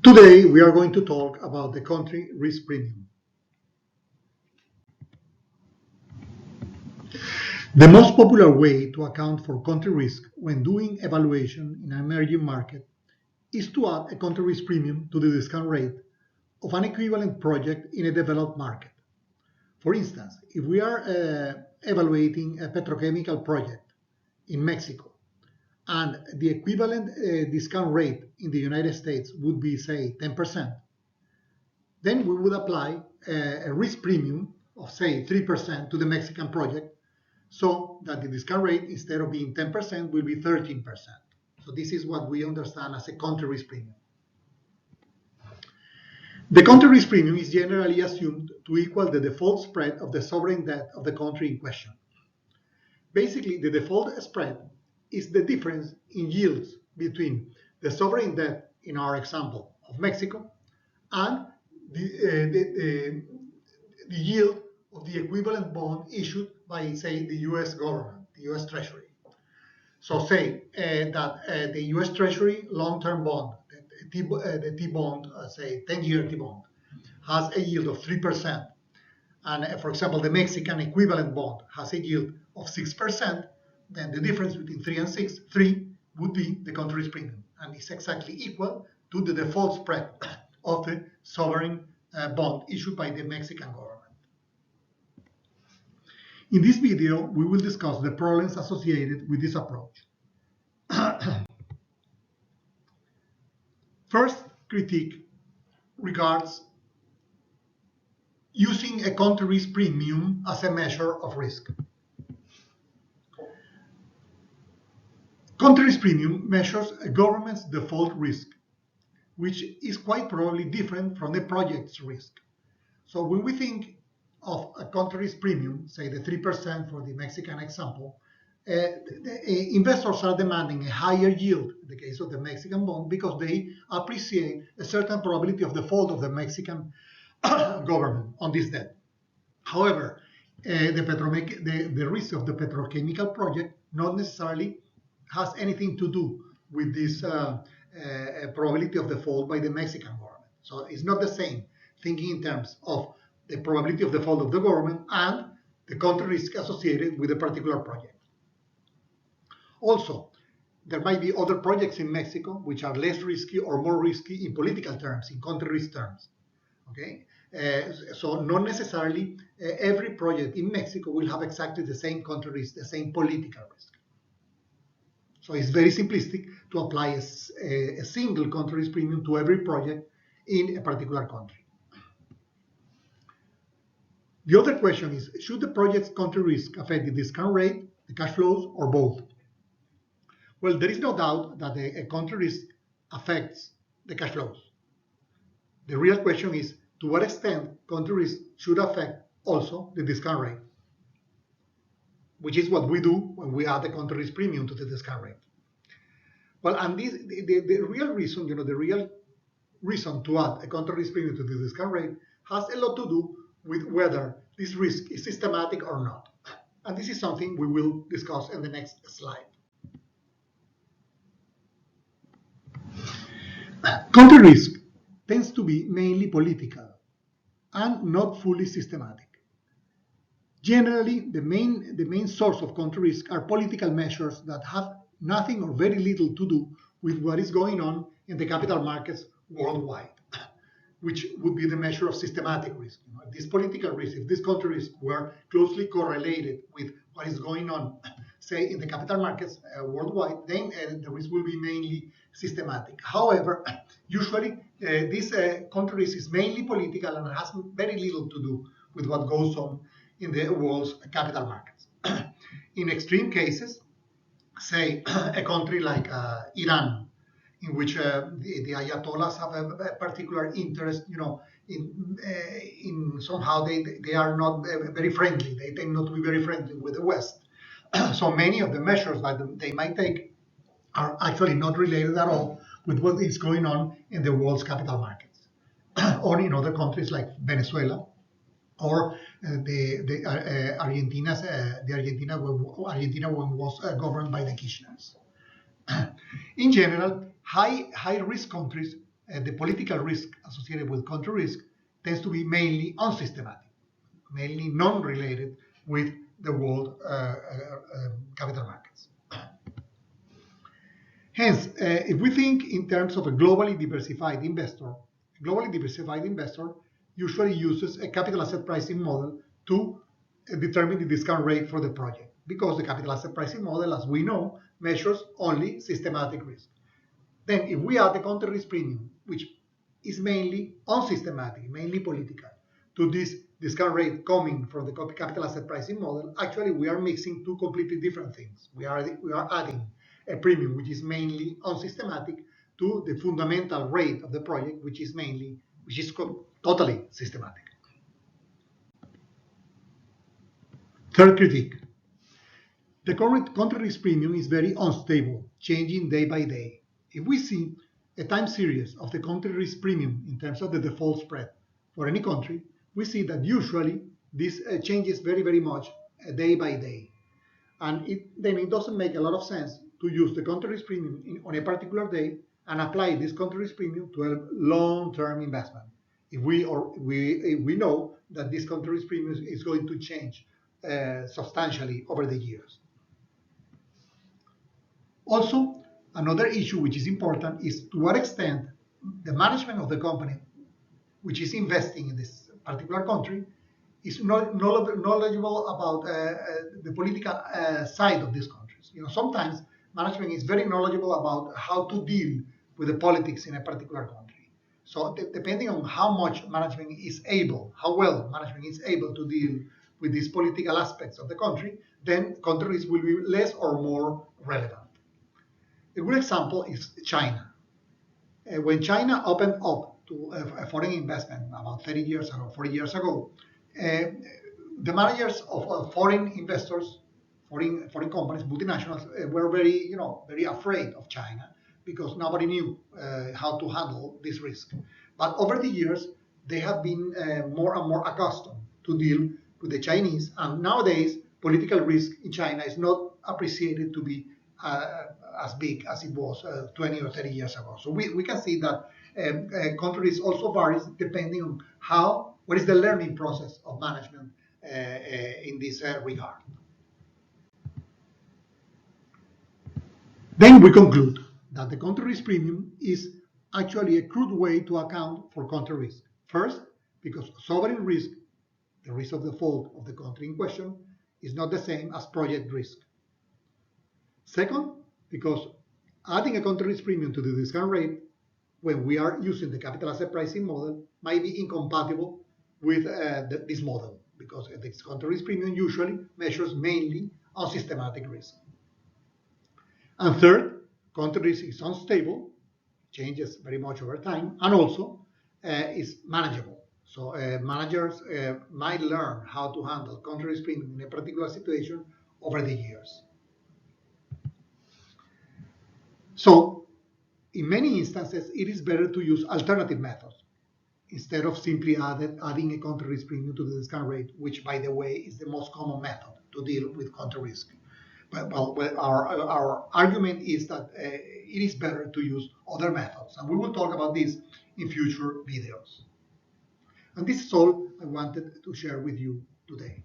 Today, we are going to talk about the country risk premium. The most popular way to account for country risk when doing evaluation in an emerging market is to add a country risk premium to the discount rate of an equivalent project in a developed market. For instance, if we are evaluating a petrochemical project in Mexico and the equivalent discount rate in the United States would be, say, 10%, then we would apply a risk premium of, say, 3% to the Mexican project, so that the discount rate, instead of being 10%, will be 13%. So this is what we understand as a country risk premium. The country risk premium is generally assumed to equal the default spread of the sovereign debt of the country in question. Basically, the default spread is the difference in yields between the sovereign debt, in our example of Mexico, and the yield of the equivalent bond issued by, say, the US government, the US Treasury. So say that the US Treasury long-term bond, the T-bond, say 10-year T-bond, has a yield of 3%. And for example, the Mexican equivalent bond has a yield of 6%, then the difference between 3 and 6, 3 would be the country risk premium, and it's exactly equal to the default spread of the sovereign bond issued by the Mexican government. In this video, we will discuss the problems associated with this approach. First critique regards using a country risk premium as a measure of risk. Country risk premium measures a government's default risk, which is quite probably different from the project's risk. So when we think of a country risk premium, say the 3% for the Mexican example, investors are demanding a higher yield in the case of the Mexican bond because they appreciate a certain probability of default of the Mexican government on this debt. However, the risk of the petrochemical project not necessarily has anything to do with this probability of default by the Mexican government. So it's not the same thinking in terms of the probability of default of the government and the country risk associated with a particular project. Also, there might be other projects in Mexico which are less risky or more risky in political terms, in country risk terms. Okay, so not necessarily every project in Mexico will have exactly the same country risk, the same political risk. So it's very simplistic to apply a single country risk premium to every project in a particular country. The other question is, should the project's country risk affect the discount rate, the cash flows, or both? Well, there is no doubt that a country risk affects the cash flows. The real question is, to what extent country risk should affect also the discount rate, which is what we do when we add the country risk premium to the discount rate. Well, and the real reason, the real reason to add a country risk premium to the discount rate has a lot to do with whether this risk is systematic or not. And this is something we will discuss in the next slide. Country risk tends to be mainly political and not fully systematic. Generally, the main source of country risk are political measures that have nothing or very little to do with what is going on in the capital markets worldwide, which would be the measure of systematic risk. If this political risk, if this country risk were closely correlated with what is going on, say, in the capital markets worldwide, then the risk will be mainly systematic. However, usually this country risk is mainly political and has very little to do with what goes on in the world's capital markets. In extreme cases, say a country like Iran, in which the Ayatollahs have a particular interest, in somehow they are not very friendly. They tend not to be very friendly with the West. So many of the measures that they might take are actually not related at all with what is going on in the world's capital markets, or in other countries like Venezuela, or Argentina when was governed by the Kirchners. In general, high risk countries the political risk associated with country risk tends to be mainly unsystematic, mainly non-related with the world capital markets. Hence, if we think in terms of a globally diversified investor usually uses a capital asset pricing model to determine the discount rate for the project, because the capital asset pricing model, as we know, measures only systematic risk. Then if we add the country risk premium, which is mainly unsystematic, mainly political, to this discount rate coming from the capital asset pricing model, actually we are mixing two completely different things. We are adding a premium which is mainly unsystematic to the fundamental rate of the project, which is totally systematic. Third critique. The current country risk premium is very unstable, changing day by day. If we see a time series of the country risk premium in terms of the default spread for any country, we see that usually this changes very, very much day by day. And then it doesn't make a lot of sense to use the country risk premium on a particular day and apply this country risk premium to a long-term investment. If we know that this country risk premium is going to change substantially over the years. Also, another issue which is important is to what extent the management of the company which is investing in this particular country is knowledgeable about the political side of these countries. Sometimes management is very knowledgeable about how to deal with the politics in a particular country. So depending on how well management is able to deal with these political aspects of the country, then countries will be less or more relevant. A good example is China. When China opened up to a foreign investment about 30 years ago, 40 years ago, the managers of foreign investors, foreign companies, multinationals, were very afraid of China because nobody knew how to handle this risk. But over the years, they have been more and more accustomed to deal with the Chinese, and nowadays political risk in China is not appreciated to be as big as it was 20 or 30 years ago. So we can see that country risk also varies depending on what is the learning process of management in this regard. Then we conclude that the country risk premium is actually a crude way to account for country risk. First, because sovereign risk, the risk of default of the country in question, is not the same as project risk. Second, because adding a country risk premium to the discount rate when we are using the capital asset pricing model might be incompatible with this model, because this country risk premium usually measures mainly unsystematic risk. And third, country risk is unstable, changes very much over time, and also is manageable. So managers might learn how to handle country risk premium in a particular situation over the years. So in many instances, it is better to use alternative methods instead of simply adding a country risk premium to the discount rate, which, by the way, is the most common method to deal with country risk. But our argument is that it is better to use other methods, and we will talk about this in future videos. And this is all I wanted to share with you today.